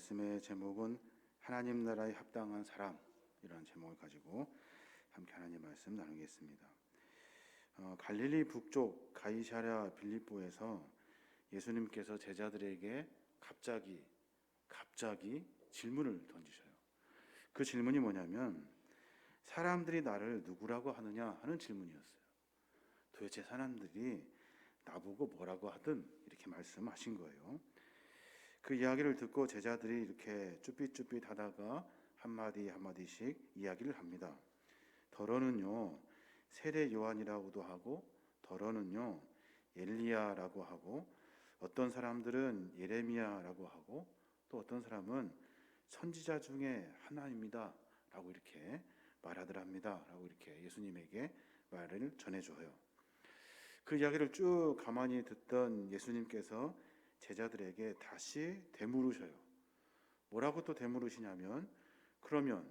말씀의 제목은 하나님 나라에 합당한 사람이라는 제목을 가지고 함께 하나님 말씀 나누겠습니다. 갈릴리 북쪽 가이사랴 빌립보에서 예수님께서 제자들에게 갑자기 질문을 던지셔요. 그 질문이 뭐냐면 사람들이 나를 누구라고 하느냐 하는 질문이었어요. 도대체 사람들이 나보고 뭐라고 하든 이렇게 말씀하신 거예요. 그 이야기를 듣고 제자들이 이렇게 쭈삣쭈삣 하다가 한마디씩 이야기를 합니다. 더러는요 세례 요한이라고도 하고, 더러는요 엘리야라고 하고, 어떤 사람들은 예레미야라고 하고, 또 어떤 사람은 선지자 중에 하나입니다 라고 이렇게 말하더랍니다 라고 이렇게 예수님에게 말을 전해줘요. 그 이야기를 쭉 가만히 듣던 예수님께서 제자들에게 다시 되물으셔요. 뭐라고 또 되물으시냐면, 그러면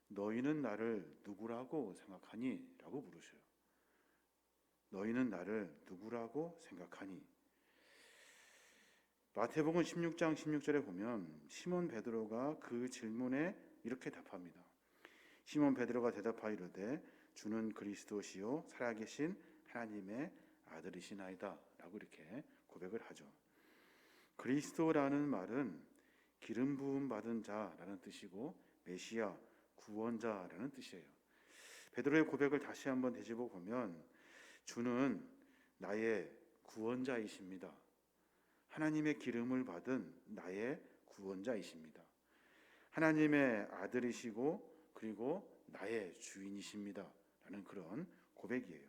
너희는 나를 누구라고 생각하니? 라고 물으셔요. 너희는 나를 누구라고 생각하니? 마태복음 16장 16절에 보면 시몬 베드로가 그 질문에 이렇게 답합니다. 시몬 베드로가 대답하이르되 주는 그리스도시요 살아계신 하나님의 아들이시나이다 라고 이렇게 고백을 하죠. 그리스도라는 말은 기름 부음 받은 자라는 뜻이고 메시아, 구원자라는 뜻이에요. 베드로의 고백을 다시 한번 되짚어 보면 주는 나의 구원자이십니다. 하나님의 기름을 받은 나의 구원자이십니다. 하나님의 아들이시고 그리고 나의 주인이십니다 라는 그런 고백이에요.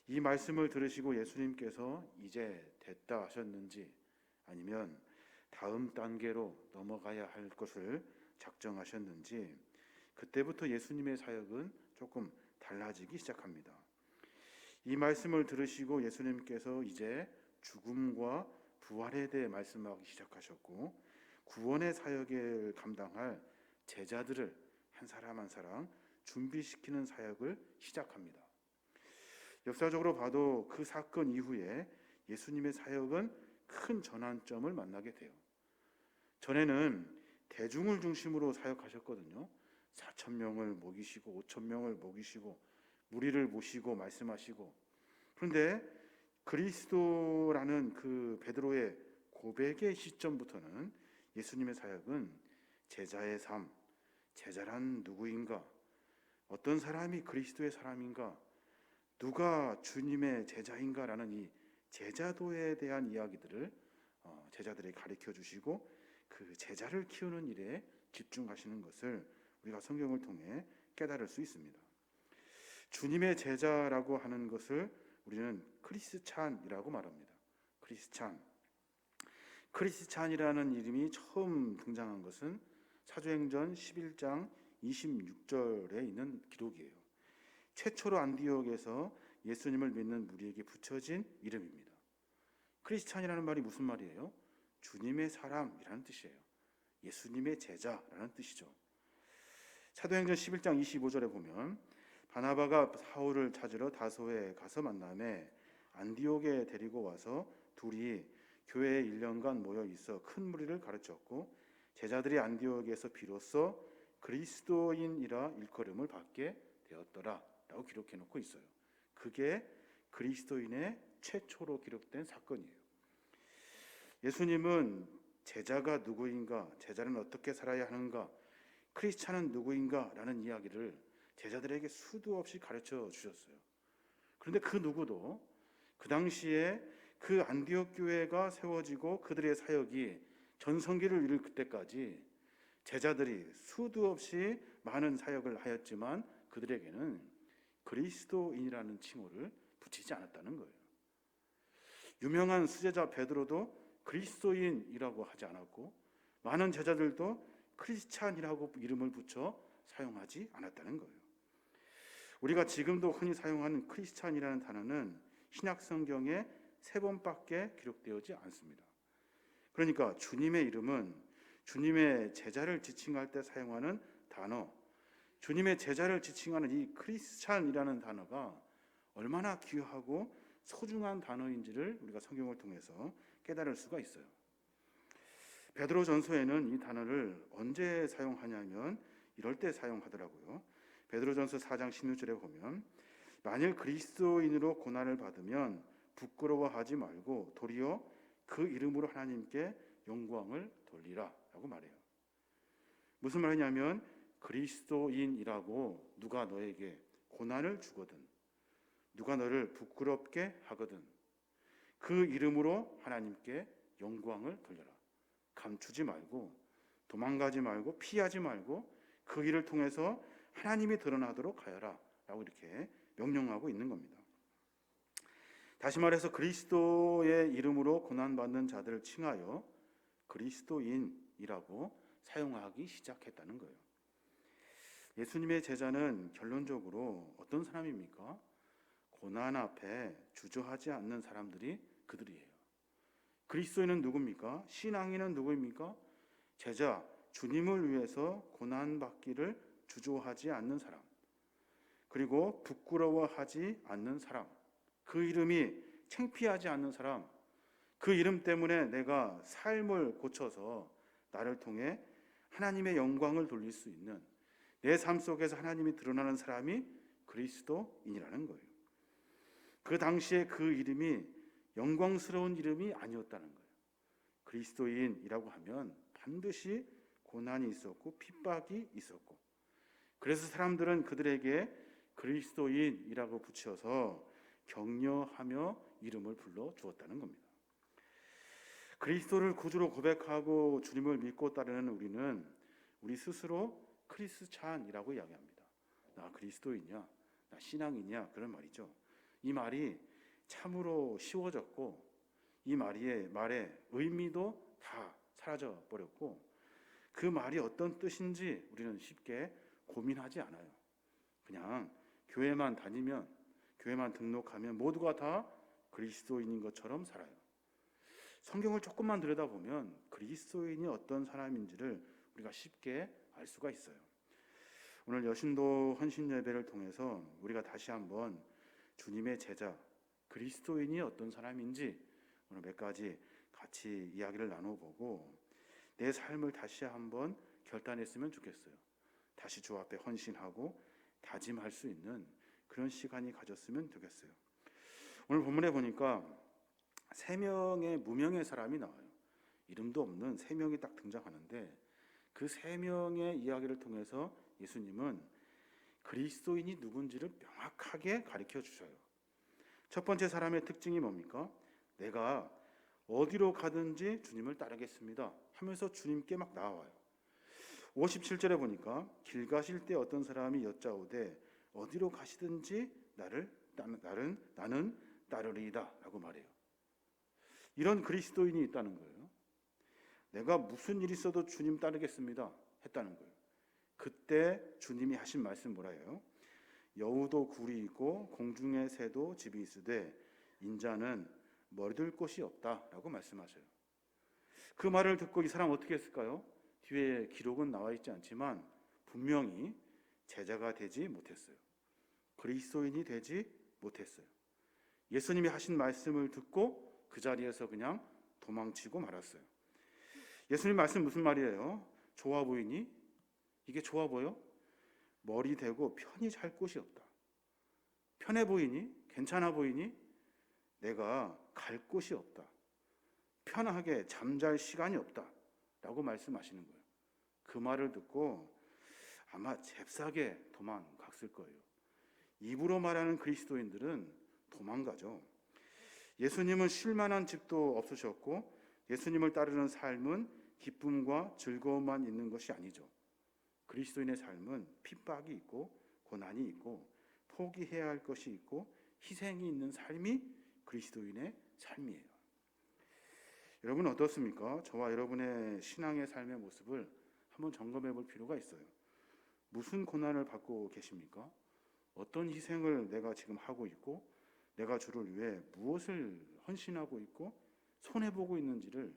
이 말씀을 들으시고 예수님께서 이제 됐다 하셨는지, 아니면 다음 단계로 넘어가야 할 것을 작정하셨는지, 그때부터 예수님의 사역은 조금 달라지기 시작합니다. 이 말씀을 들으시고 예수님께서 이제 죽음과 부활에 대해 말씀하기 시작하셨고, 구원의 사역을 감당할 제자들을 한 사람 한 사람 준비시키는 사역을 시작합니다. 역사적으로 봐도 그 사건 이후에 예수님의 사역은 큰 전환점을 만나게 돼요. 전에는 대중을 중심으로 사역하셨거든요. 4,000명을 먹이시고 5,000명을 먹이시고 무리를 모시고 말씀하시고, 그런데 그리스도라는 그 베드로의 고백의 시점부터는 예수님의 사역은 제자의 삶, 제자란 누구인가, 어떤 사람이 그리스도의 사람인가, 누가 주님의 제자인가라는 이 제자도에 대한 이야기들을 제자들에게 가르쳐 주시고 그 제자를 키우는 일에 집중하시는 것을 우리가 성경을 통해 깨달을 수 있습니다. 주님의 제자라고 하는 것을 우리는 크리스찬이라고 말합니다. 크리스찬이라는 이름이 처음 등장한 것은 사도행전 11장 26절에 있는 기록이에요. 최초로 안디옥에서 예수님을 믿는 무리에게 붙여진 이름입니다. 크리스찬이라는 말이 무슨 말이에요? 주님의 사람이라는 뜻이에요. 예수님의 제자라는 뜻이죠. 사도행전 11장 25절에 보면 바나바가 사울을 찾으러 다소에 가서 만남에 안디옥에 데리고 와서 둘이 교회에 1년간 모여 있어 큰 무리를 가르쳤고, 제자들이 안디옥에서 비로소 그리스도인이라 일컬음을 받게 되었더라 라고 기록해 놓고 있어요. 그게 그리스도인의 최초로 기록된 사건이에요. 예수님은 제자가 누구인가, 제자는 어떻게 살아야 하는가, 크리스찬은 누구인가 라는 이야기를 제자들에게 수도 없이 가르쳐 주셨어요. 그런데 그 누구도 그 당시에 그 안디옥 교회가 세워지고 그들의 사역이 전성기를 이룰 그때까지 제자들이 수도 없이 많은 사역을 하였지만 그들에게는 그리스도인이라는 칭호를 붙이지 않았다는 거예요. 유명한 수제자 베드로도 그리스도인이라고 하지 않았고, 많은 제자들도 크리스찬이라고 이름을 붙여 사용하지 않았다는 거예요. 우리가 지금도 흔히 사용하는 크리스찬이라는 단어는 신약 성경에 3번밖에 기록되지 않습니다. 그러니까 주님의 이름은 주님의 제자를 지칭할 때 사용하는 단어, 주님의 제자를 지칭하는 이 크리스찬이라는 단어가 얼마나 귀하고 소중한 단어인지를 우리가 성경을 통해서 깨달을 수가 있어요. 베드로전서에는 이 단어를 언제 사용하냐면 이럴 때 사용하더라고요. 베드로전서 4장 16절에 보면 만일 그리스도인으로 고난을 받으면 부끄러워하지 말고 도리어 그 이름으로 하나님께 영광을 돌리라 라고 말해요. 무슨 말이냐면 그리스도인이라고 누가 너에게 고난을 주거든, 누가 너를 부끄럽게 하거든 그 이름으로 하나님께 영광을 돌려라. 감추지 말고 도망가지 말고 피하지 말고 그 일을 통해서 하나님이 드러나도록 하여라 라고 이렇게 명령하고 있는 겁니다. 다시 말해서 그리스도의 이름으로 고난받는 자들을 칭하여 그리스도인이라고 사용하기 시작했다는 거예요. 예수님의 제자는 결론적으로 어떤 사람입니까? 고난 앞에 주저하지 않는 사람들이 그들이에요. 그리스도인은 누굽니까? 신앙인은 누구입니까? 제자, 주님을 위해서 고난받기를 주저하지 않는 사람, 그리고 부끄러워하지 않는 사람, 그 이름이 창피하지 않는 사람, 그 이름 때문에 내가 삶을 고쳐서 나를 통해 하나님의 영광을 돌릴 수 있는, 내 삶 속에서 하나님이 드러나는 사람이 그리스도인이라는 거예요. 그 당시에 그 이름이 영광스러운 이름이 아니었다는 거예요. 그리스도인이라고 하면 반드시 고난이 있었고 핍박이 있었고, 그래서 사람들은 그들에게 그리스도인이라고 붙여서 격려하며 이름을 불러 주었다는 겁니다. 그리스도를 구주로 고백하고 주님을 믿고 따르는 우리는 우리 스스로 크리스찬이라고 이야기합니다. 나 그리스도인이야, 나 신앙이냐, 그런 말이죠. 이 말이 참으로 쉬워졌고 이 말의 의미도 다 사라져 버렸고 그 말이 어떤 뜻인지 우리는 쉽게 고민하지 않아요. 그냥 교회만 다니면, 교회만 등록하면 모두가 다 그리스도인인 것처럼 살아요. 성경을 조금만 들여다보면 그리스도인이 어떤 사람인지를 우리가 쉽게 알 수가 있어요. 오늘 여신도 헌신 예배를 통해서 우리가 다시 한번 주님의 제자, 그리스도인이 어떤 사람인지 오늘 몇 가지 같이 이야기를 나눠보고 내 삶을 다시 한번 결단했으면 좋겠어요. 다시 주 앞에 헌신하고 다짐할 수 있는 그런 시간이 가졌으면 좋겠어요. 오늘 본문에 보니까 3명의 무명의 사람이 나와요. 이름도 없는 3명이 딱 등장하는데 그 3명의 이야기를 통해서 예수님은 그리스도인이 누군지를 명확하게 가르쳐 주셔요. 첫 번째 사람의 특징이 뭡니까? 내가 어디로 가든지 주님을 따르겠습니다 하면서 주님께 막 나와요. 57절에 보니까 길 가실 때 어떤 사람이 여짜오되 어디로 가시든지 나는 따르리이다 라고 말해요. 이런 그리스도인이 있다는 거예요. 내가 무슨 일 있어도 주님 따르겠습니다 했다는 거예요. 그때 주님이 하신 말씀 뭐라 해요? 여우도 굴이 있고 공중의 새도 집이 있으되 인자는 머리둘 곳이 없다라고 말씀하셔요. 그 말을 듣고 이 사람 어떻게 했을까요? 뒤에 기록은 나와 있지 않지만 분명히 제자가 되지 못했어요. 그리스도인이 되지 못했어요. 예수님이 하신 말씀을 듣고 그 자리에서 그냥 도망치고 말았어요. 예수님 말씀 무슨 말이에요? 좋아 보이니? 이게 좋아 보여? 머리 대고 편히 잘 곳이 없다. 편해 보이니? 괜찮아 보이니? 내가 갈 곳이 없다. 편하게 잠잘 시간이 없다 라고 말씀하시는 거예요. 그 말을 듣고 아마 잽싸게 도망갔을 거예요. 입으로 말하는 그리스도인들은 도망가죠. 예수님은 쉴만한 집도 없으셨고 예수님을 따르는 삶은 기쁨과 즐거움만 있는 것이 아니죠. 그리스도인의 삶은 핍박이 있고 고난이 있고 포기해야 할 것이 있고 희생이 있는 삶이 그리스도인의 삶이에요. 여러분 어떻습니까? 저와 여러분의 신앙의 삶의 모습을 한번 점검해 볼 필요가 있어요. 무슨 고난을 받고 계십니까? 어떤 희생을 내가 지금 하고 있고 내가 주를 위해 무엇을 헌신하고 있고 손해보고 있는지를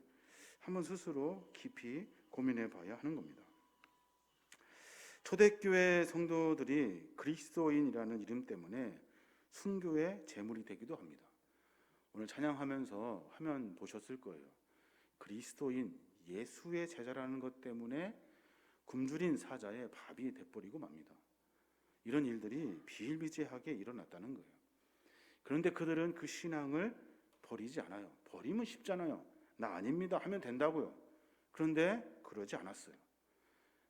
한번 스스로 깊이 고민해 봐야 하는 겁니다. 초대교회 성도들이 그리스도인이라는 이름 때문에 순교의 제물이 되기도 합니다. 오늘 찬양하면서 화면 보셨을 거예요. 그리스도인 예수의 제자라는 것 때문에 굶주린 사자의 밥이 돼버리고 맙니다. 이런 일들이 비일비재하게 일어났다는 거예요. 그런데 그들은 그 신앙을 버리지 않아요. 버리면 쉽잖아요. 나 아닙니다 하면 된다고요. 그런데 그러지 않았어요.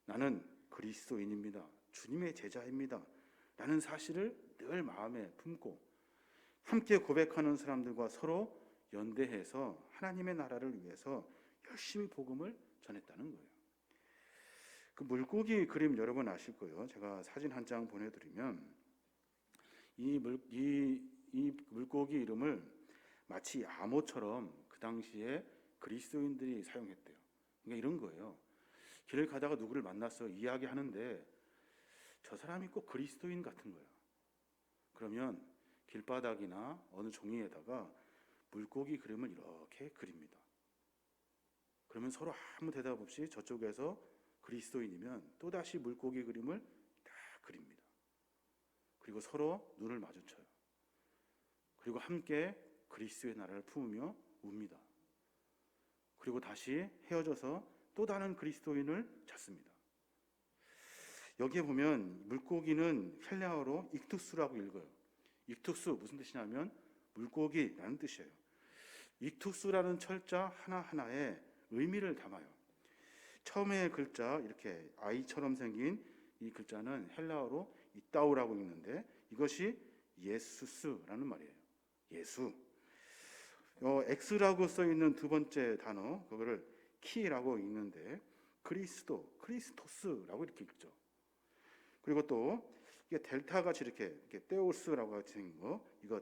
나는 그리스도인입니다. 주님의 제자입니다. 라는 사실을 늘 마음에 품고 함께 고백하는 사람들과 서로 연대해서 하나님의 나라를 위해서 열심히 복음을 전했다는 거예요. 그 물고기 그림 여러분 아실 거예요. 제가 사진 한 장 보내드리면 이 물고기 이름을 마치 암호처럼 그 당시에 그리스도인들이 사용했대요. 그러니까 이런 거예요. 길을 가다가 누구를 만나서 이야기하는데 저 사람이 꼭 그리스도인 같은 거예요. 그러면 길바닥이나 어느 종이에다가 물고기 그림을 이렇게 그립니다. 그러면 서로 아무 대답 없이 저쪽에서 그리스도인이면 또다시 물고기 그림을 다 그립니다. 그리고 서로 눈을 마주쳐요. 그리고 함께 그리스도의 나라를 품으며 웁니다. 그리고 다시 헤어져서 또 다른 그리스도인을 찾습니다. 여기에 보면 물고기는 헬라어로 익투스라고 읽어요. 익투스 무슨 뜻이냐면 물고기라는 뜻이에요. 익투스라는 철자 하나하나에 의미를 담아요. 처음에 글자 이렇게 아이처럼 생긴 이 글자는 헬라어로 이따우라고 읽는데 이것이 예수스라는 말이에요. 예수. X라고 써 있는 두 번째 단어 그거를 키라고 읽는데 그리스도, 크리스토스라고 이렇게 읽죠. 그리고 또 이게 델타 같이 이렇게 테오스라고 같이 생긴 거 이거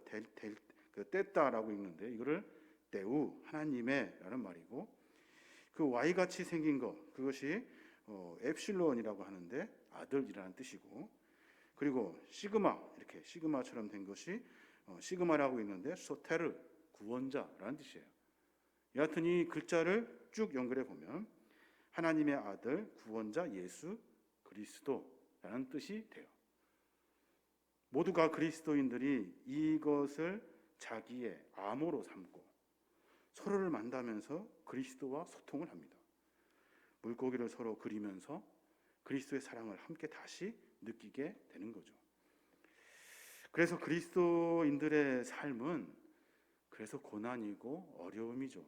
떼따라고 읽는데 이거를 데우 하나님의라는 말이고 그 Y 같이 생긴 거 그것이 엡실론이라고 하는데 아들이라는 뜻이고 그리고 시그마 이렇게 시그마처럼 된 것이 시그마라고 있는데 소테르 구원자라는 뜻이에요. 여하튼 이 글자를 쭉 연결해 보면 하나님의 아들 구원자 예수 그리스도라는 뜻이 돼요. 모두가 그리스도인들이 이것을 자기의 암호로 삼고 서로를 만나면서 그리스도와 소통을 합니다. 물고기를 서로 그리면서 그리스도의 사랑을 함께 다시 느끼게 되는 거죠. 그래서 그리스도인들의 삶은 그래서 고난이고 어려움이죠.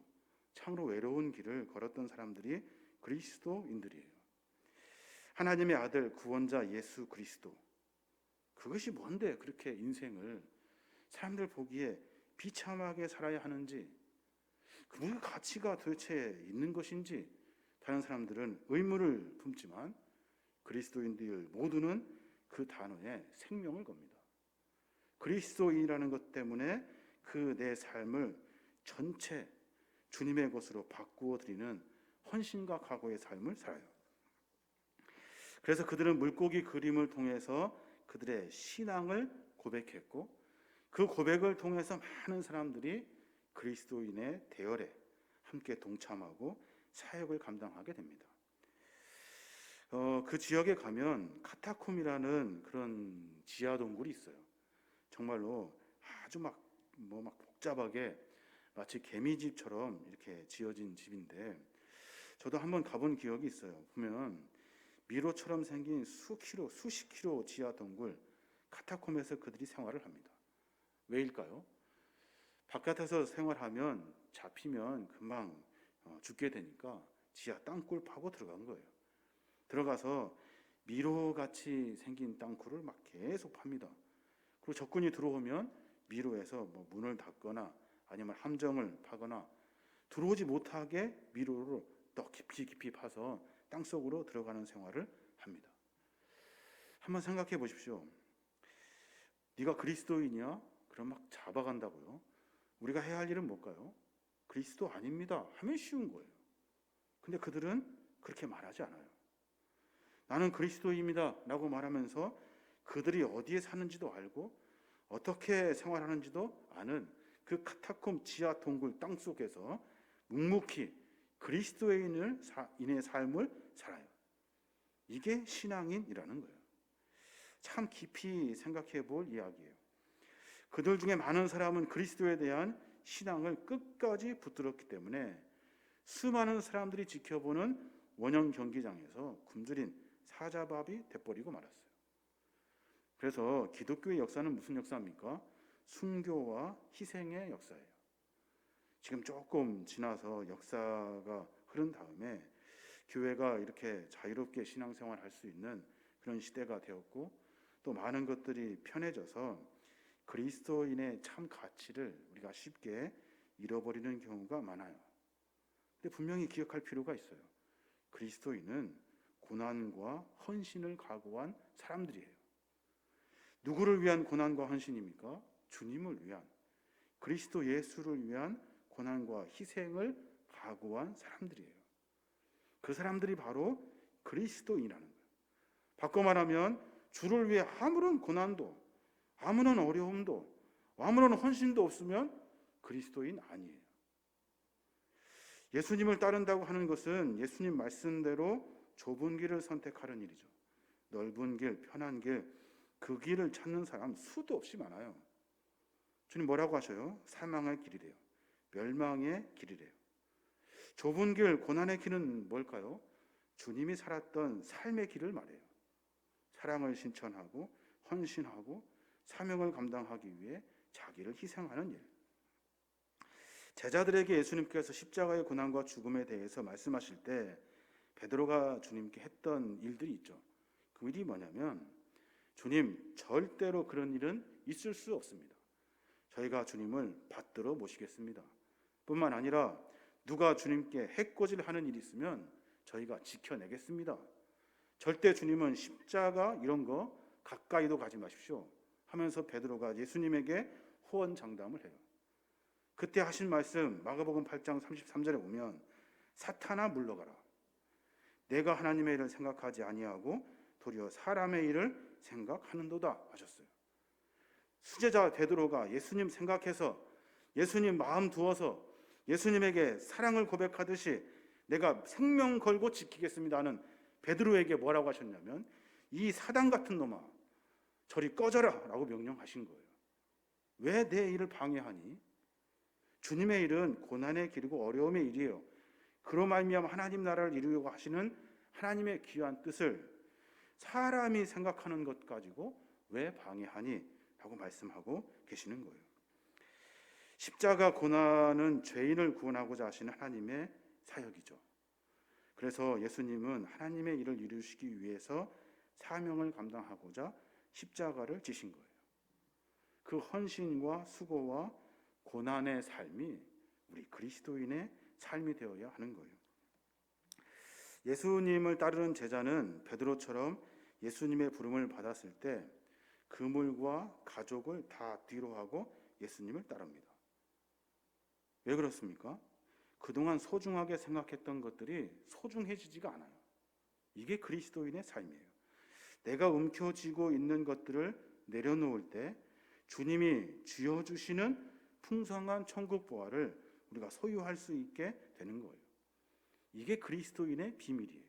참으로 외로운 길을 걸었던 사람들이 그리스도인들이에요. 하나님의 아들 구원자 예수 그리스도 그것이 뭔데 그렇게 인생을 사람들 보기에 비참하게 살아야 하는지 그 가치가 도대체 있는 것인지 다른 사람들은 의문을 품지만 그리스도인들 모두는 그 단어에 생명을 겁니다. 그리스도인이라는 것 때문에 그 내 삶을 전체 주님의 것으로 바꾸어 드리는 헌신과 각오의 삶을 살아요. 그래서 그들은 물고기 그림을 통해서 그들의 신앙을 고백했고 그 고백을 통해서 많은 사람들이 그리스도인의 대열에 함께 동참하고 사역을 감당하게 됩니다. 그 지역에 가면 카타콤이라는 그런 지하 동굴이 있어요. 정말로 아주 막 복잡하게 마치 개미집처럼 이렇게 지어진 집인데 저도 한번 가본 기억이 있어요. 보면 미로처럼 생긴 수십 킬로 지하 동굴 카타콤에서 그들이 생활을 합니다. 왜일까요? 바깥에서 생활하면 잡히면 금방 죽게 되니까 지하 땅굴 파고 들어간 거예요. 들어가서 미로같이 생긴 땅굴을 막 계속 팝니다. 그리고 적군이 들어오면 미로에서 문을 닫거나 아니면 함정을 파거나 들어오지 못하게 미로를 더 깊이 파서 땅속으로 들어가는 생활을 합니다. 한번 생각해 보십시오. 네가 그리스도인이야? 그럼 막 잡아간다고요? 우리가 해야 할 일은 뭘까요? 그리스도 아닙니다 하면 쉬운 거예요. 근데 그들은 그렇게 말하지 않아요. 나는 그리스도입니다 라고 말하면서 그들이 어디에 사는지도 알고 어떻게 생활하는지도 아는 그 카타콤 지하 동굴 땅속에서 묵묵히 그리스도인의 삶을 살아요. 이게 신앙인이라는 거예요. 참 깊이 생각해 볼 이야기예요. 그들 중에 많은 사람은 그리스도에 대한 신앙을 끝까지 붙들었기 때문에 수많은 사람들이 지켜보는 원형 경기장에서 굶주린 사자밥이 돼버리고 말았어요. 그래서 기독교의 역사는 무슨 역사입니까? 순교와 희생의 역사예요. 지금 조금 지나서 역사가 흐른 다음에 교회가 이렇게 자유롭게 신앙생활 할 수 있는 그런 시대가 되었고, 또 많은 것들이 편해져서 그리스도인의 참 가치를 우리가 쉽게 잃어버리는 경우가 많아요. 근데 분명히 기억할 필요가 있어요. 그리스도인은 고난과 헌신을 각오한 사람들이에요. 누구를 위한 고난과 헌신입니까? 주님을 위한, 그리스도 예수를 위한 고난과 희생을 각오한 사람들이에요. 그 사람들이 바로 그리스도인이라는 거예요. 바꿔 말하면 주를 위해 아무런 고난도, 아무런 어려움도, 아무런 헌신도 없으면 그리스도인 아니에요. 예수님을 따른다고 하는 것은 예수님 말씀대로 좁은 길을 선택하는 일이죠. 넓은 길, 편한 길, 그 길을 찾는 사람 수도 없이 많아요. 주님 뭐라고 하셔요? 사망의 길이래요. 멸망의 길이래요. 좁은 길, 고난의 길은 뭘까요? 주님이 살았던 삶의 길을 말해요. 사랑을 실천하고 헌신하고 사명을 감당하기 위해 자기를 희생하는 일. 제자들에게 예수님께서 십자가의 고난과 죽음에 대해서 말씀하실 때 베드로가 주님께 했던 일들이 있죠. 그 일이 뭐냐면, 주님, 절대로 그런 일은 있을 수 없습니다. 저희가 주님을 받들어 모시겠습니다. 뿐만 아니라 누가 주님께 해코지하는 일이 있으면 저희가 지켜내겠습니다. 절대 주님은 십자가 이런 거 가까이도 가지 마십시오 하면서 베드로가 예수님에게 호언장담을 해요. 그때 하신 말씀 마가복음 8장 33절에 보면, 사탄아 물러가라. 내가 하나님의 일을 생각하지 아니하고 도리어 사람의 일을 생각하는도다 하셨어요. 수제자 베드로가 예수님 생각해서, 예수님 마음 두어서 예수님에게 사랑을 고백하듯이 내가 생명 걸고 지키겠습니다 하는 베드로에게 뭐라고 하셨냐면, 이 사단 같은 놈아 저리 꺼져라 라고 명령하신 거예요. 왜 내 일을 방해하니? 주님의 일은 고난의 길이고 어려움의 일이에요. 그로 말미암아 하나님 나라를 이루려고 하시는 하나님의 귀한 뜻을 사람이 생각하는 것 가지고 왜 방해하니? 라고 말씀하고 계시는 거예요. 십자가 고난은 죄인을 구원하고자 하시는 하나님의 사역이죠. 그래서 예수님은 하나님의 일을 이루시기 위해서 사명을 감당하고자 십자가를 지신 거예요. 그 헌신과 수고와 고난의 삶이 우리 그리스도인의 삶이 되어야 하는 거예요. 예수님을 따르는 제자는 베드로처럼 예수님의 부름을 받았을 때 그물과 가족을 다 뒤로 하고 예수님을 따릅니다. 왜 그렇습니까? 그동안 소중하게 생각했던 것들이 소중해지지가 않아요. 이게 그리스도인의 삶이에요. 내가 움켜쥐고 있는 것들을 내려놓을 때 주님이 쥐어주시는 풍성한 천국 보화를 우리가 소유할 수 있게 되는 거예요. 이게 그리스도인의 비밀이에요.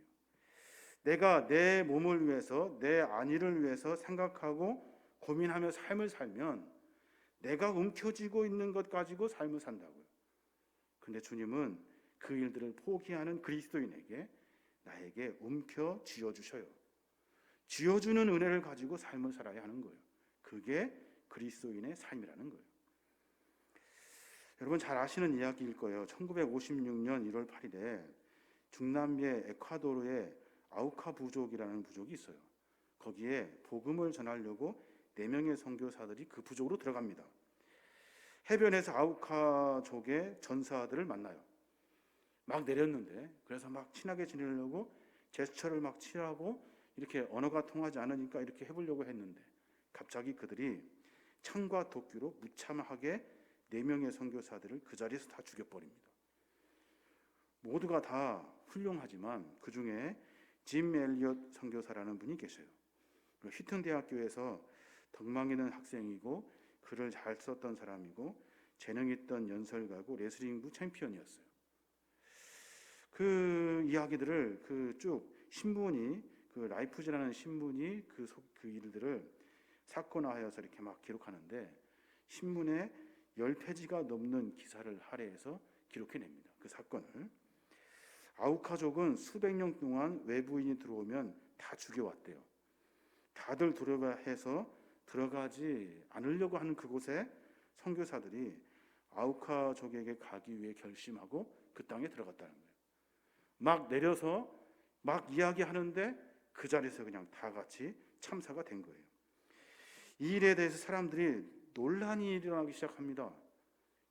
내가 내 몸을 위해서, 내 안위를 위해서 생각하고 고민하며 삶을 살면 내가 움켜쥐고 있는 것 가지고 삶을 산다고요. 근데 주님은 그 일들을 포기하는 그리스도인에게 나에게 움켜쥐어 주셔요. 쥐어주는 은혜를 가지고 삶을 살아야 하는 거예요. 그게 그리스도인의 삶이라는 거예요. 여러분 잘 아시는 이야기일 거예요. 1956년 1월 8일에 중남미의 에콰도르의 아우카 부족이라는 부족이 있어요. 거기에 복음을 전하려고 4명의 선교사들이 그 부족으로 들어갑니다. 해변에서 아우카족의 전사들을 만나요. 막 내렸는데, 그래서 막 친하게 지내려고 제스처를 막 취하고 이렇게 언어가 통하지 않으니까 이렇게 해보려고 했는데, 갑자기 그들이 창과 도끼로 무참하게 4명의 선교사들을 그 자리에서 다 죽여버립니다. 모두가 다 훌륭하지만 그 중에 짐 엘리엇 선교사라는 분이 계셔요. 휘튼 대학교에서 덕망 있는 학생이고 글을 잘 썼던 사람이고 재능 있던 연설가고 레슬링부 챔피언이었어요. 그 이야기들을 쭉 신문이, 라이프지라는 신문이 그 일들을 사건화하여서 이렇게 막 기록하는데, 신문에 10페이지가 넘는 기사를 할애해서 기록해냅니다. 그 사건을. 아우카족은 수백 년 동안 외부인이 들어오면 다 죽여왔대요. 다들 두려워해서 들어가지 않으려고 하는 그곳에 선교사들이 아우카족에게 가기 위해 결심하고 그 땅에 들어갔다는 거예요. 막 내려서 막 이야기하는데 그 자리에서 그냥 다 같이 참사가 된 거예요. 이 일에 대해서 사람들이 논란이 일어나기 시작합니다.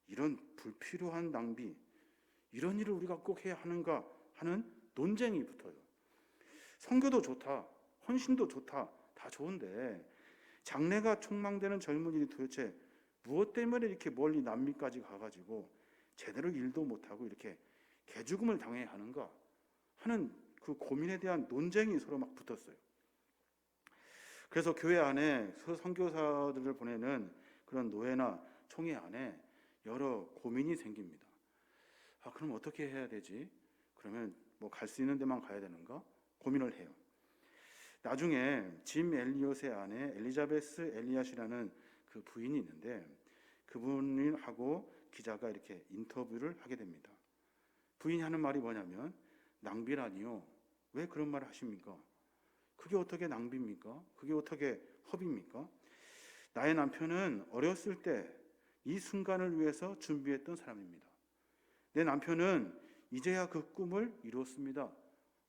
이런 불필요한 낭비, 이런 일을 우리가 꼭 해야 하는가 하는 논쟁이 붙어요. 선교도 좋다, 헌신도 좋다, 다 좋은데 장래가 촉망되는 젊은이들이 도대체 무엇 때문에 이렇게 멀리 남미까지 가가지고 제대로 일도 못하고 이렇게 개죽음을 당해야 하는가 하는 그 고민에 대한 논쟁이 서로 막 붙었어요. 그래서 교회 안에 선교사들을 보내는 그런 노회나 총회 안에 여러 고민이 생깁니다. 그럼 어떻게 해야 되지? 그러면 뭐 갈 수 있는 데만 가야 되는가? 고민을 해요. 나중에 짐 엘리엇의 아내 엘리자베스 엘리엇이라는 그 부인이 있는데 그분하고 기자가 이렇게 인터뷰를 하게 됩니다. 부인이 하는 말이 뭐냐면 낭비라니요. 왜 그런 말을 하십니까? 그게 어떻게 낭비입니까? 그게 어떻게 허비입니까? 나의 남편은 어렸을 때 이 순간을 위해서 준비했던 사람입니다. 내 남편은 이제야 그 꿈을 이루었습니다.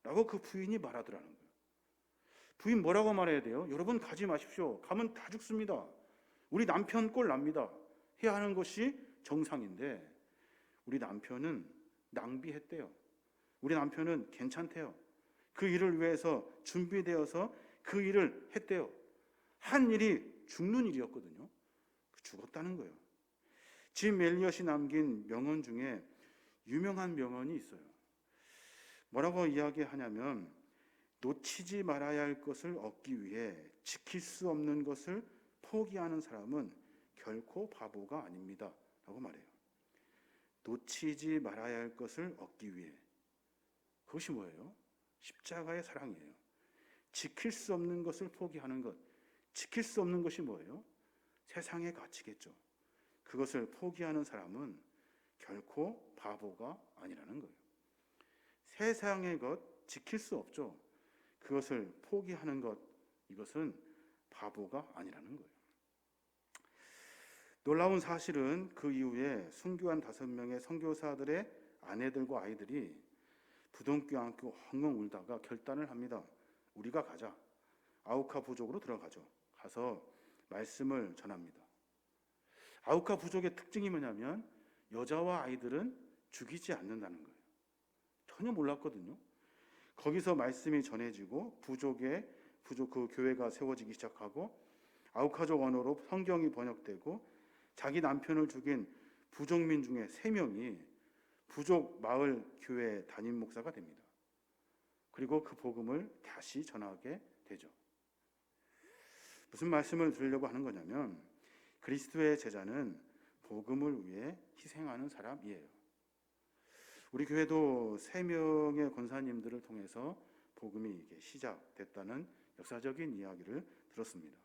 라고 그 부인이 말하더라는 거예요. 부인 뭐라고 말해야 돼요? 여러분 가지 마십시오. 가면 다 죽습니다. 우리 남편 꼴 납니다. 해야 하는 것이 정상인데 우리 남편은 낭비했대요. 우리 남편은 괜찮대요. 그 일을 위해서 준비되어서 그 일을 했대요. 한 일이 죽는 일이었거든요. 죽었다는 거예요. 짐 엘리엇이 남긴 명언 중에 유명한 명언이 있어요. 뭐라고 이야기하냐면 놓치지 말아야 할 것을 얻기 위해 지킬 수 없는 것을 포기하는 사람은 결코 바보가 아닙니다. 라고 말해요. 놓치지 말아야 할 것을 얻기 위해. 그것이 뭐예요? 십자가의 사랑이에요. 지킬 수 없는 것을 포기하는 것. 지킬 수 없는 것이 뭐예요? 세상의 가치겠죠. 그것을 포기하는 사람은 결코 바보가 아니라는 거예요. 세상의 것 지킬 수 없죠. 그것을 포기하는 것, 이것은 바보가 아니라는 거예요. 놀라운 사실은 그 이후에 순교한 5명의 선교사들의 아내들과 아이들이 부둥켜 안고 엉엉 울다가 결단을 합니다. 우리가 가자. 아우카 부족으로 들어가죠. 가서 말씀을 전합니다. 아우카 부족의 특징이 뭐냐면 여자와 아이들은 죽이지 않는다는 거예요. 전혀 몰랐거든요. 거기서 말씀이 전해지고 부족 그 교회가 세워지기 시작하고 아우카족 언어로 성경이 번역되고 자기 남편을 죽인 부족민 중에 3명이 부족 마을 교회 담임 목사가 됩니다. 그리고 그 복음을 다시 전하게 되죠. 무슨 말씀을 드리려고 하는 거냐면 그리스도의 제자는 복음을 위해 희생하는 사람이에요. 우리 교회도 3명의 권사님들을 통해서 복음이 이게 시작됐다는 역사적인 이야기를 들었습니다.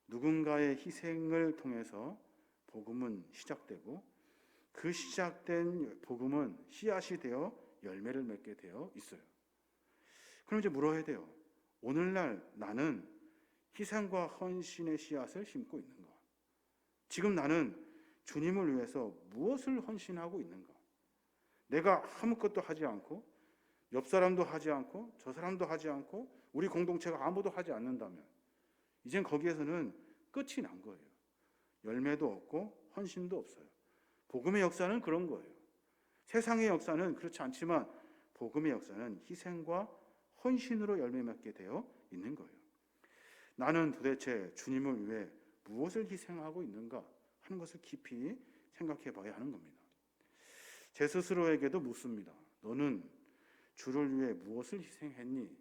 누군가의 희생을 통해서 복음은 시작되고 그 시작된 복음은 씨앗이 되어 열매를 맺게 되어 있어요. 그럼 이제 물어야 돼요. 오늘날 나는 희생과 헌신의 씨앗을 심고 있는가? 지금 나는 주님을 위해서 무엇을 헌신하고 있는가? 내가 아무것도 하지 않고 옆 사람도 하지 않고 저 사람도 하지 않고 우리 공동체가 아무도 하지 않는다면 이젠 거기에서는 끝이 난 거예요. 열매도 없고 헌신도 없어요. 복음의 역사는 그런 거예요. 세상의 역사는 그렇지 않지만 복음의 역사는 희생과 헌신으로 열매 맺게 되어 있는 거예요. 나는 도대체 주님을 위해 무엇을 희생하고 있는가 하는 것을 깊이 생각해 봐야 하는 겁니다. 제 스스로에게도 묻습니다. 너는 주를 위해 무엇을 희생했니?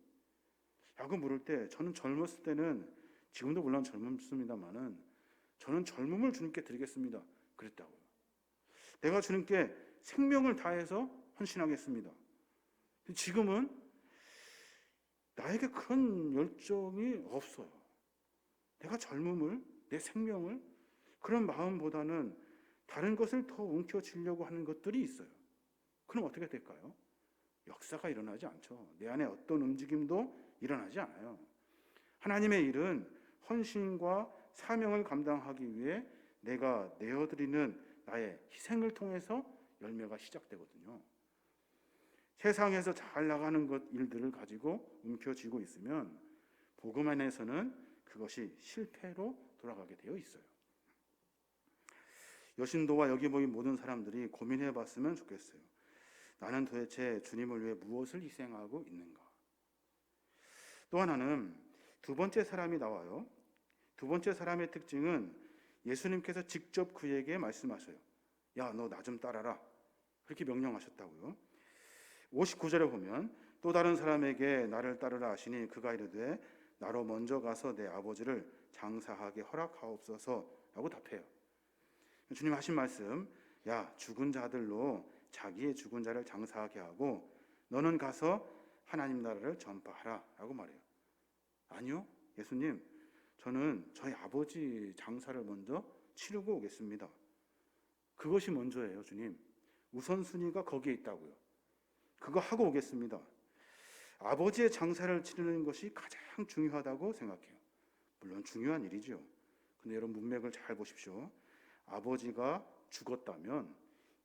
라고 물을 때 저는 젊었을 때는 지금도 물론 젊습니다만은 저는 젊음을 주님께 드리겠습니다. 그랬다고요. 내가 주님께 생명을 다해서 헌신하겠습니다. 지금은 나에게 그런 열정이 없어요. 내가 젊음을, 내 생명을 그런 마음보다는 다른 것을 더 움켜쥐려고 하는 것들이 있어요. 그럼 어떻게 될까요? 역사가 일어나지 않죠. 내 안에 어떤 움직임도 일어나지 않아요. 하나님의 일은 헌신과 사명을 감당하기 위해 내가 내어드리는 나의 희생을 통해서 열매가 시작되거든요. 세상에서 잘 나가는 일들을 가지고 움켜쥐고 있으면 복음 안에서는 그것이 실패로 돌아가게 되어 있어요. 여신도와 여기 모인 모든 사람들이 고민해 봤으면 좋겠어요. 나는 도대체 주님을 위해 무엇을 희생하고 있는가? 또 하나는 두 번째 사람이 나와요. 두 번째 사람의 특징은 예수님께서 직접 그에게 말씀하셔요. 야, 너 나 좀 따라라. 그렇게 명령하셨다고요. 59절에 보면 또 다른 사람에게 나를 따르라 하시니 그가 이르되 나로 먼저 가서 내 아버지를 장사하게 허락하옵소서 라고 답해요. 주님 하신 말씀, 야, 죽은 자들로 자기의 죽은 자를 장사하게 하고 너는 가서 하나님 나라를 전파하라 라고 말해요. 아니요, 예수님, 저는 저희 아버지 장사를 먼저 치르고 오겠습니다. 그것이 먼저예요, 주님. 우선순위가 거기에 있다고요. 그거 하고 오겠습니다. 아버지의 장사를 치르는 것이 가장 중요하다고 생각해요. 물론 중요한 일이죠. 근데 여러분 문맥을 잘 보십시오. 아버지가 죽었다면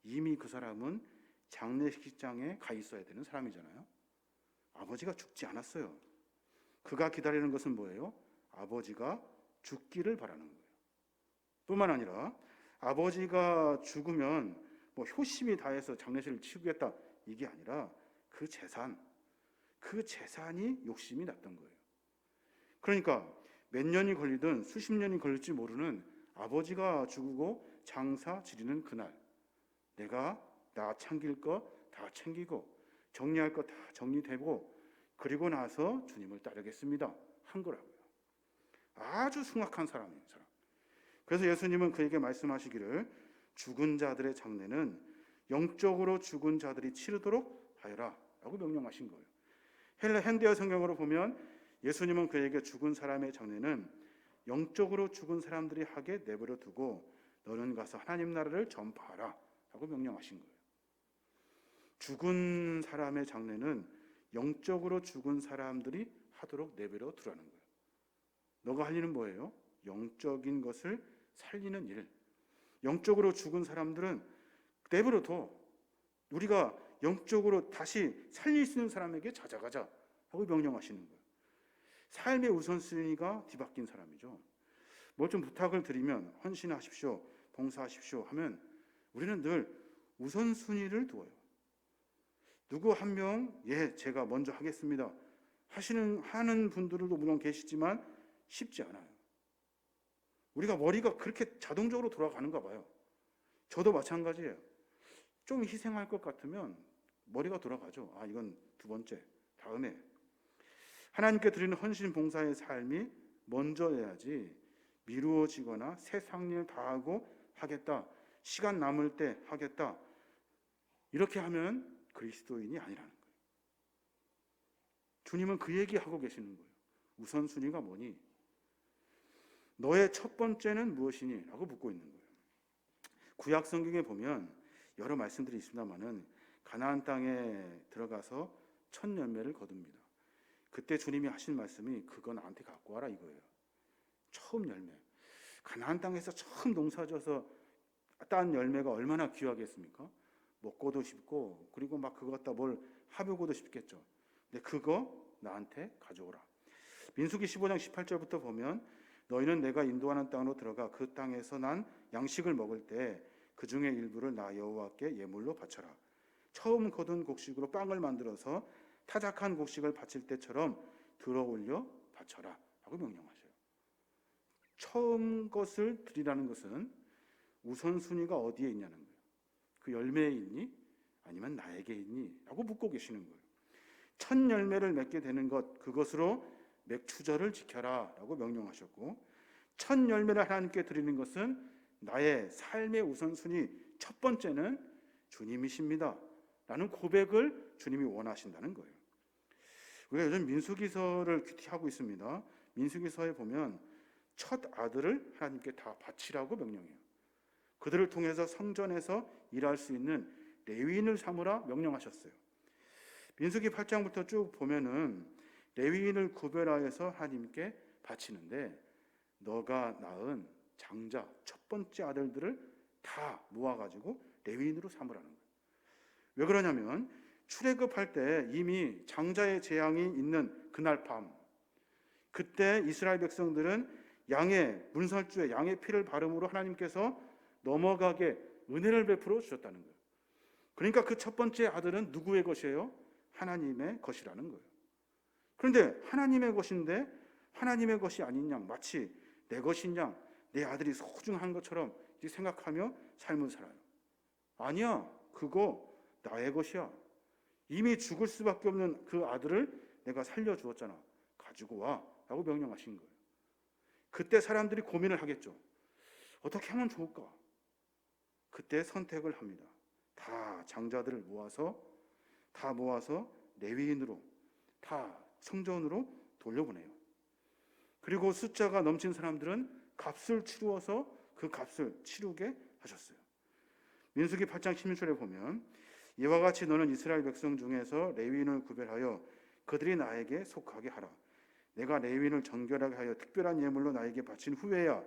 이미 그 사람은 장례식장에 가 있어야 되는 사람이잖아요. 아버지가 죽지 않았어요. 그가 기다리는 것은 뭐예요? 아버지가 죽기를 바라는 거예요. 뿐만 아니라 아버지가 죽으면 뭐 효심이 다해서 장례식을 치르겠다 이게 아니라 그 재산이 욕심이 났던 거예요. 그러니까 몇 년이 걸리든 수십 년이 걸릴지 모르는 아버지가 죽고 장사 지르는 그날 내가 나 챙길 거 다 챙기고 정리할 거 다 정리되고 그리고 나서 주님을 따르겠습니다 한 거라고요. 아주 숭악한 사람이에요. 사람. 그래서 예수님은 그에게 말씀하시기를 죽은 자들의 장례는 영적으로 죽은 자들이 치르도록 하여라 라고 명령하신 거예요. 현대어 성경으로 보면 예수님은 그에게 죽은 사람의 장례는 영적으로 죽은 사람들이 하게 내버려 두고 너는 가서 하나님 나라를 전파하라 라고 명령하신 거예요. 죽은 사람의 장례는 영적으로 죽은 사람들이 하도록 내버려 두라는 거예요. 너가 할 일은 뭐예요? 영적인 것을 살리는 일. 영적으로 죽은 사람들은 내버려 둬. 우리가 영적으로 다시 살릴 수 있는 사람에게 찾아가자 하고 명령하시는 거예요. 삶의 우선순위가 뒤바뀐 사람이죠. 뭘 좀 부탁을 드리면 헌신하십시오, 봉사하십시오 하면 우리는 늘 우선순위를 두어요. 누구 한 명, 제가 먼저 하겠습니다 하는 분들도 물론 계시지만 쉽지 않아요. 우리가 머리가 그렇게 자동적으로 돌아가는가 봐요. 저도 마찬가지예요. 좀 희생할 것 같으면 머리가 돌아가죠. 이건 두 번째, 다음에. 하나님께 드리는 헌신 봉사의 삶이 먼저여야지 미루어지거나 세상 일 다 하고 하겠다, 시간 남을 때 하겠다 이렇게 하면 그리스도인이 아니라는 거예요. 주님은 그 얘기하고 계시는 거예요. 우선순위가 뭐니? 너의 첫 번째는 무엇이니? 라고 묻고 있는 거예요. 구약 성경에 보면 여러 말씀들이 있습니다만은 가나안 땅에 들어가서 첫 열매를 거둡니다. 그때 주님이 하신 말씀이 그거 나한테 갖고 와라 이거예요. 처음 열매. 가나안 땅에서 처음 농사져서 딴 열매가 얼마나 귀하겠습니까? 먹고도 싶고 그리고 막 그거 갖다 뭘 하려고도 싶겠죠. 근데 그거 나한테 가져오라. 민수기 15장 18절부터 보면 너희는 내가 인도하는 땅으로 들어가 그 땅에서 난 양식을 먹을 때 그 중에 일부를 나 여호와께 예물로 바쳐라. 처음 거둔 곡식으로 빵을 만들어서 타작한 곡식을 바칠 때처럼 들어올려 바쳐라 라고 명령하셔요. 처음 것을 드리라는 것은 우선순위가 어디에 있냐는 거예요. 그 열매에 있니? 아니면 나에게 있니? 라고 묻고 계시는 거예요. 첫 열매를 맺게 되는 것, 그것으로 맥추절을 지켜라 라고 명령하셨고, 첫 열매를 하나님께 드리는 것은 나의 삶의 우선순위 첫 번째는 주님이십니다 라는 고백을 주님이 원하신다는 거예요. 우리가 요즘 민수기서를 큐티하고 있습니다. 민수기서에 보면 첫 아들을 하나님께 다 바치라고 명령해요. 그들을 통해서 성전에서 일할 수 있는 레위인을 삼으라 명령하셨어요. 민수기 8장부터 쭉 보면은 레위인을 구별하여서 하나님께 바치는데 너가 낳은 장자 첫 번째 아들들을 다 모아가지고 레위인으로 삼으라는 거예요. 왜 그러냐면 출애굽할 때 이미 장자의 재앙이 있는 그날 밤, 그때 이스라엘 백성들은 양의 문설주에 양의 피를 바름으로 하나님께서 넘어가게 은혜를 베풀어 주셨다는 거예요. 그러니까 그 첫 번째 아들은 누구의 것이에요? 하나님의 것이라는 거예요. 그런데 하나님의 것인데 하나님의 것이 아닌 양, 마치 내 것인 양, 내 아들이 소중한 것처럼 생각하며 삶을 살아요. 아니야, 그거 나의 것이야. 이미 죽을 수밖에 없는 그 아들을 내가 살려주었잖아. 가지고 와 라고 명령하신 거예요. 그때 사람들이 고민을 하겠죠. 어떻게 하면 좋을까? 그때 선택을 합니다. 다 장자들을 모아서 레위인으로, 다 성전으로 돌려보내요. 그리고 숫자가 넘친 사람들은 값을 치루어서 그 값을 치르게 하셨어요. 민수기 8장 16절에 보면 이와 같이 너는 이스라엘 백성 중에서 레위인을 구별하여 그들이 나에게 속하게 하라. 내가 레위인을 정결하게 하여 특별한 예물로 나에게 바친 후에야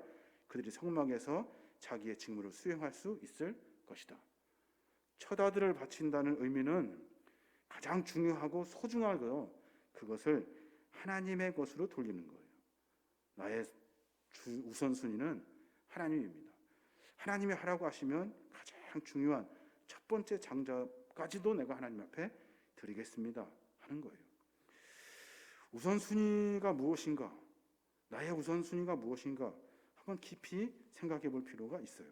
그들이 성막에서 자기의 직무를 수행할 수 있을 것이다. 첫 아들을 바친다는 의미는 가장 중요하고 소중하고요, 그것을 하나님의 것으로 돌리는 거예요. 나의 우선순위는 하나님입니다. 하나님이 하라고 하시면 가장 중요한 첫 번째 장자까지도 내가 하나님 앞에 드리겠습니다 하는 거예요. 우선순위가 무엇인가? 나의 우선순위가 무엇인가? 한번 깊이 생각해 볼 필요가 있어요.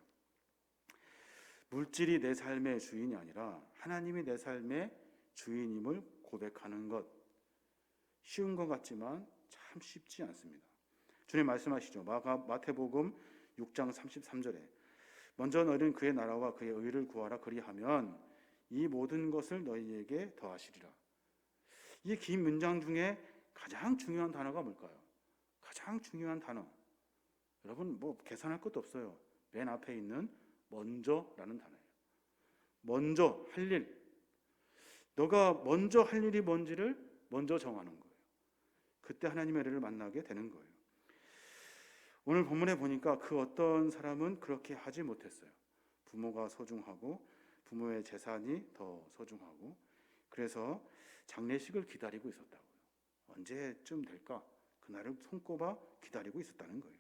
물질이 내 삶의 주인이 아니라 하나님이 내 삶의 주인임을 고백하는 것, 쉬운 것 같지만 참 쉽지 않습니다. 주님 말씀하시죠. 마태복음 6장 33절에 먼저 너희는 그의 나라와 그의 의를 구하라. 그리하면 이 모든 것을 너희에게 더하시리라. 이 긴 문장 중에 가장 중요한 단어가 뭘까요? 가장 중요한 단어, 여러분 뭐 계산할 것도 없어요. 맨 앞에 있는 먼저라는 단어예요. 먼저 할 일, 너가 먼저 할 일이 뭔지를 먼저 정하는 거예요. 그때 하나님의 은혜를 만나게 되는 거예요. 오늘 본문에 보니까 그 어떤 사람은 그렇게 하지 못했어요. 부모가 소중하고 부모의 재산이 더 소중하고, 그래서 장례식을 기다리고 있었다고요. 언제쯤 될까? 그날을 손꼽아 기다리고 있었다는 거예요.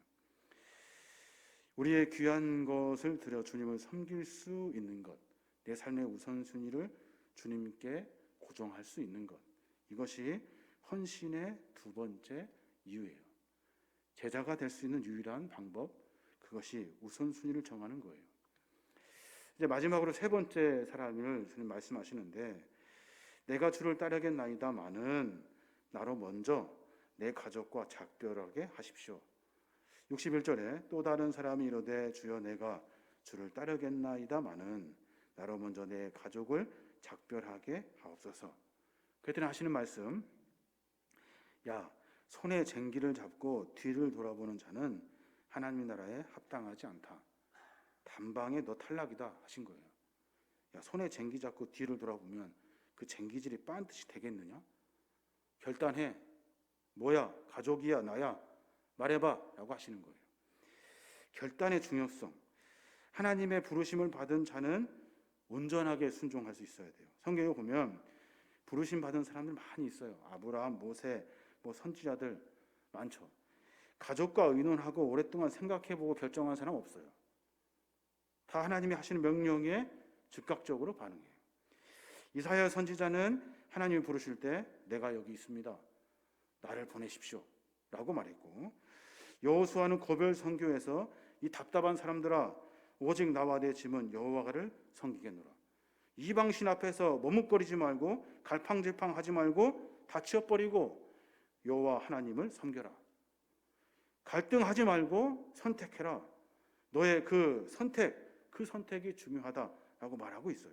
우리의 귀한 것을 들여 주님을 섬길 수 있는 것, 내 삶의 우선순위를 주님께 고정할 수 있는 것, 이것이 헌신의 두 번째 이유예요. 제자가 될 수 있는 유일한 방법, 그것이 우선순위를 정하는 거예요. 이제 마지막으로 세 번째 사람을 주님 말씀하시는데, 내가 주를 따르겠나이다마는 나로 먼저 내 가족과 작별하게 하십시오. 61절에 또 다른 사람이 이르되 주여 내가 주를 따르겠나이다마는 나로 먼저 내 가족을 작별하게 하옵소서. 그랬더니 하시는 말씀, 야, 손에 쟁기를 잡고 뒤를 돌아보는 자는 하나님 나라에 합당하지 않다. 단방에 너 탈락이다 하신 거예요. 야, 손에 쟁기 잡고 뒤를 돌아보면 그 쟁기질이 빤듯이 되겠느냐? 결단해. 뭐야? 가족이야? 나야? 말해봐 라고 하시는 거예요. 결단의 중요성, 하나님의 부르심을 받은 자는 온전하게 순종할 수 있어야 돼요. 성경에 보면 부르심 받은 사람들 많이 있어요. 아브라함, 모세, 선지자들 많죠. 가족과 의논하고 오랫동안 생각해보고 결정한 사람 없어요. 다 하나님이 하시는 명령에 즉각적으로 반응해요. 이사야 선지자는 하나님이 부르실 때 내가 여기 있습니다, 나를 보내십시오 라고 말했고, 여호수아는 고별 선교에서 이 답답한 사람들아 오직 나와 내 짐은 여호와를 섬기겠노라. 이방신 앞에서 머뭇거리지 말고 갈팡질팡하지 말고 다 치워버리고 여호와 하나님을 섬겨라. 갈등하지 말고 선택해라. 너의 그 선택이 중요하다라고 말하고 있어요.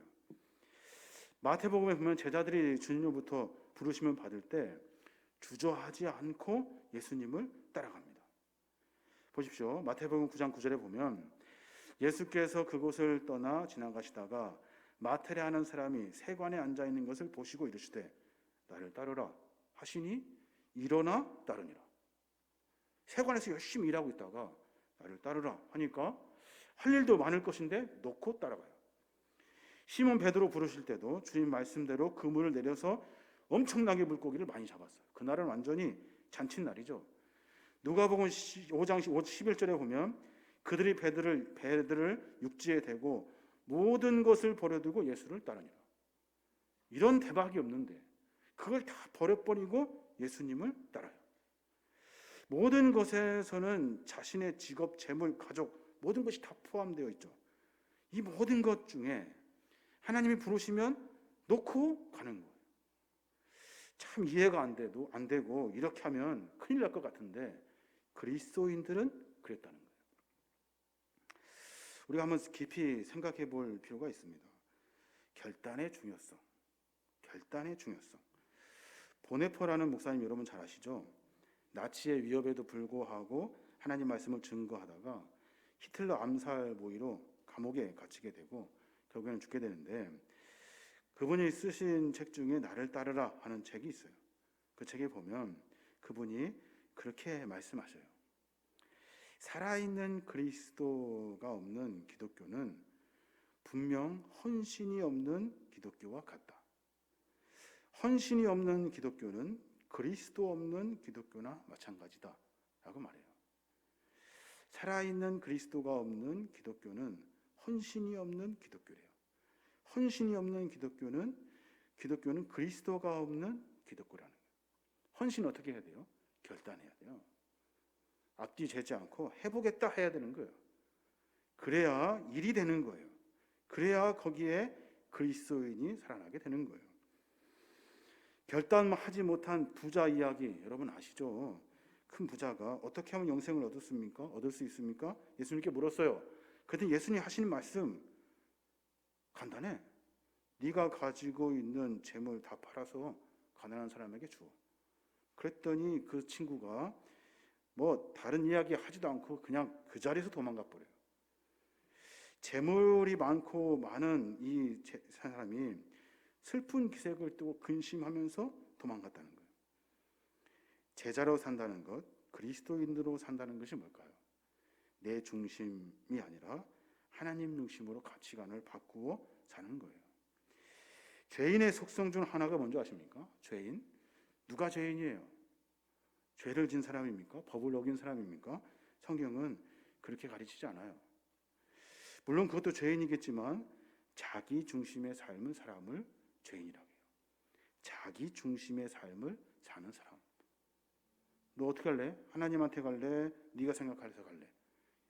마태복음에 보면 제자들이 주님으로부터 부르심을 받을 때 주저하지 않고 예수님을 따라갑니다. 보십시오. 마태복음 9장 9절에 보면 예수께서 그곳을 떠나 지나가시다가 마태라 하는 사람이 세관에 앉아 있는 것을 보시고 이르시되, 나를 따르라 하시니 일어나 따르니라. 세관에서 열심히 일하고 있다가 나를 따르라 하니까 할 일도 많을 것인데 놓고 따라가요. 시몬 베드로 부르실 때도 주님 말씀대로 그물을 내려서 엄청나게 물고기를 많이 잡았어요. 그날은 완전히 잔칫날이죠. 누가복음 5장 11절에 보면 그들이 배들을 육지에 대고 모든 것을 버려두고 예수를 따르니라. 이런 대박이 없는데 그걸 다 버려버리고 예수님을 따라요. 모든 것에서는 자신의 직업, 재물, 가족 모든 것이 다 포함되어 있죠. 이 모든 것 중에 하나님이 부르시면 놓고 가는 거예요. 참 이해가 안 되고 이렇게 하면 큰일 날 것 같은데 그리스도인들은 그랬다는 거예요. 우리가 한번 깊이 생각해 볼 필요가 있습니다. 결단의 중요성. 보네퍼라는 목사님 여러분 잘 아시죠? 나치의 위협에도 불구하고 하나님 말씀을 증거하다가 히틀러 암살 모의로 감옥에 갇히게 되고 결국에는 죽게 되는데, 그분이 쓰신 책 중에 나를 따르라 하는 책이 있어요. 그 책에 보면 그분이 그렇게 말씀하셔요. 살아있는 그리스도가 없는 기독교는 분명 헌신이 없는 기독교와 같다. 헌신이 없는 기독교는 그리스도 없는 기독교나 마찬가지다 라고 말해요. 살아있는 그리스도가 없는 기독교는 헌신이 없는 기독교래요. 헌신이 없는 기독교는 그리스도가 없는 기독교라는 거예요. 헌신 어떻게 해야 돼요? 결단해야 돼요. 앞뒤 재지 않고 해보겠다 해야 되는 거예요. 그래야 일이 되는 거예요. 그래야 거기에 그리스도인이 살아나게 되는 거예요. 결단하지 못한 부자 이야기 여러분 아시죠? 큰 부자가 어떻게 하면 영생을 얻을 수 있습니까? 예수님께 물었어요. 그랬더니 예수님 하시는 말씀 간단해. 네가 가지고 있는 재물 다 팔아서 가난한 사람에게 줘. 그랬더니 그 친구가 뭐 다른 이야기 하지도 않고 그냥 그 자리에서 도망가 버려요. 재물이 많고 많은 이 사람이 슬픈 기색을 띠고 근심하면서 도망갔다는 거예요. 제자로 산다는 것, 그리스도인으로 산다는 것이 뭘까요? 내 중심이 아니라 하나님 중심으로 가치관을 바꾸어 사는 거예요. 죄인의 속성 중 하나가 뭔지 아십니까? 죄인. 누가 죄인이에요? 죄를 진 사람입니까? 법을 어긴 사람입니까? 성경은 그렇게 가르치지 않아요. 물론 그것도 죄인이겠지만 자기 중심의 삶을 사람을 죄인이라고 해요. 자기 중심의 삶을 사는 사람. 너 어떻게 할래? 하나님한테 갈래? 네가 생각해서 갈래?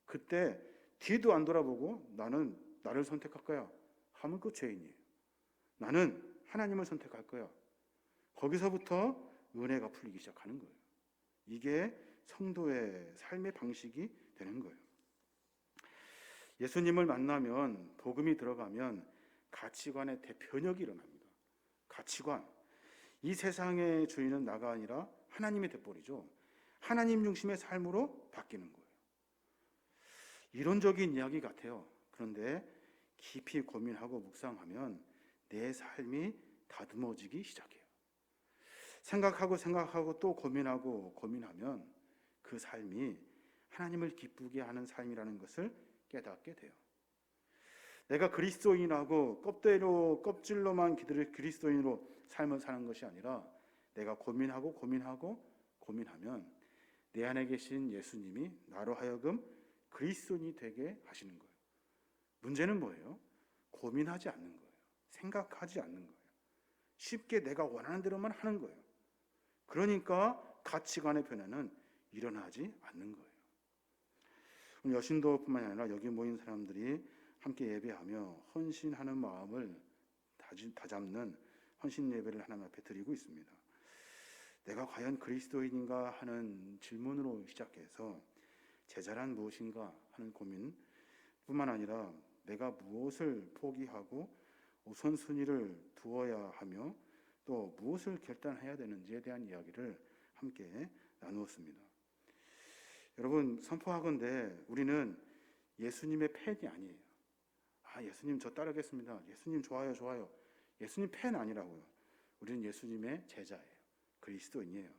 그때 뒤도 안 돌아보고 나는 나를 선택할 거야 하면 그 죄인이에요. 나는 하나님을 선택할 거야. 거기서부터 은혜가 풀리기 시작하는 거예요. 이게 성도의 삶의 방식이 되는 거예요. 예수님을 만나면, 복음이 들어가면 가치관의 대변혁이 일어납니다. 가치관. 이 세상의 주인은 나가 아니라 하나님이 돼버리죠. 하나님 중심의 삶으로 바뀌는 거예요. 이론적인 이야기 같아요. 그런데 깊이 고민하고 묵상하면 내 삶이 다듬어지기 시작해요. 생각하고 또 고민하면 그 삶이 하나님을 기쁘게 하는 삶이라는 것을 깨닫게 돼요. 내가 그리스도인하고 껍질로만 그리스도인으로 삶을 사는 것이 아니라 내가 고민하면 내 안에 계신 예수님이 나로 하여금 그리스도인이 되게 하시는 거예요. 문제는 뭐예요? 고민하지 않는 거예요. 생각하지 않는 거예요. 쉽게 내가 원하는 대로만 하는 거예요. 그러니까 가치관의 변화는 일어나지 않는 거예요. 오늘 여신도뿐만 아니라 여기 모인 사람들이 함께 예배하며 헌신하는 마음을 다잡는 헌신 예배를 하나님 앞에 드리고 있습니다. 내가 과연 그리스도인인가 하는 질문으로 시작해서 제자란 무엇인가 하는 고민뿐만 아니라 내가 무엇을 포기하고 우선순위를 두어야 하며 또 무엇을 결단해야 되는지에 대한 이야기를 함께 나누었습니다. 여러분, 선포하건대 우리는 예수님의 팬이 아니에요. 예수님 저 따르겠습니다. 예수님 좋아요. 예수님 팬 아니라고요. 우리는 예수님의 제자예요. 그리스도인이에요.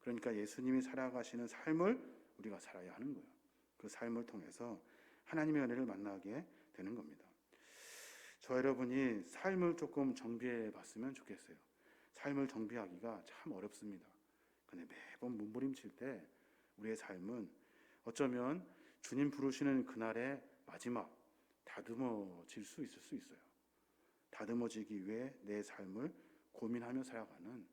그러니까 예수님이 살아가시는 삶을 우리가 살아야 하는 거예요. 그 삶을 통해서 하나님의 은혜를 만나게 되는 겁니다. 저 여러분이 삶을 조금 정비해 봤으면 좋겠어요. 삶을 정비하기가 참 어렵습니다. 근데 매번 몸부림칠 때 우리의 삶은 어쩌면 주님 부르시는 그날의 마지막 다듬어질 수 있을 수 있어요. 다듬어지기 위해 내 삶을 고민하며 살아가는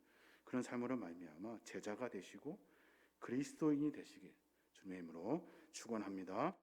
그런 삶으로 말미암아 제자가 되시고 그리스도인이 되시길 주님의 이름으로 축원합니다.